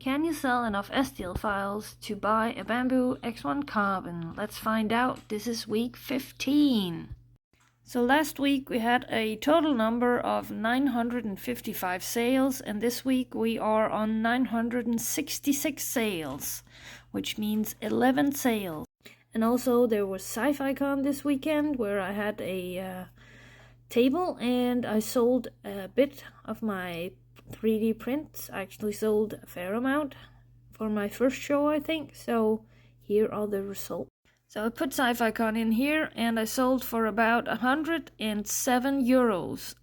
Can you sell enough STL files to buy a Bamboo X1 Carbon? Let's find out. This is week 15. So last week we had a total number of 955 sales, and this week we are on 966 sales, which means 11 sales. And also there was Sci-Fi Con this weekend where I had a table and I sold a bit of my 3D prints. I actually sold a fair amount for my first show, I think. So here are the results. So I put Sci-Fi Con in here and I sold for about 107 euros.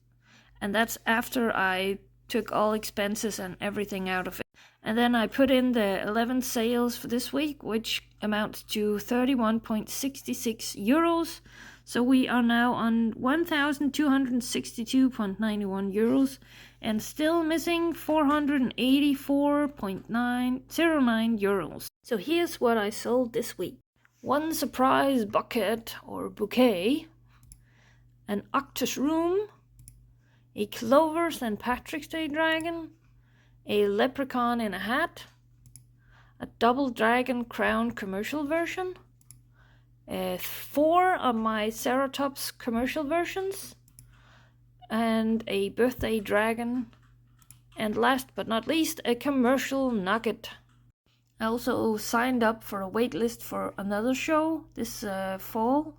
And that's after I took all expenses and everything out of it. And then I put in the 11 sales for this week, which amounts to 31.66 euros. So we are now on 1,262.91 euros and still missing 484.909 euros. So here's what I sold this week. One surprise bucket or bouquet, an Octus room, a Clover St. Patrick's Day dragon, a leprechaun in a hat, a double dragon crown commercial version, 4 of my Ceratops commercial versions, and a birthday dragon, and last but not least a commercial nugget. I also signed up for a waitlist for another show this fall,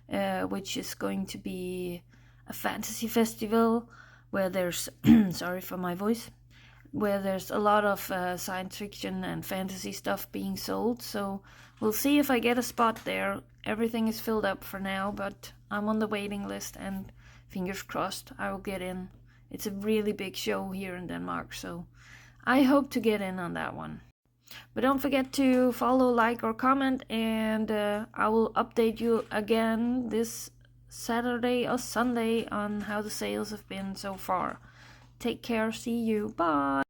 which is going to be a fantasy festival where there's sorry for my voice, where there's a lot of science fiction and fantasy stuff being sold. So we'll see if I get a spot there. Everything is filled up for now, but I'm on the waiting list and fingers crossed I will get in. It's a really big show here in Denmark, so I hope to get in on that one. But don't forget to follow, like, or comment, and I will update you again this Saturday or Sunday on how the sales have been so far. Take care, see you, bye!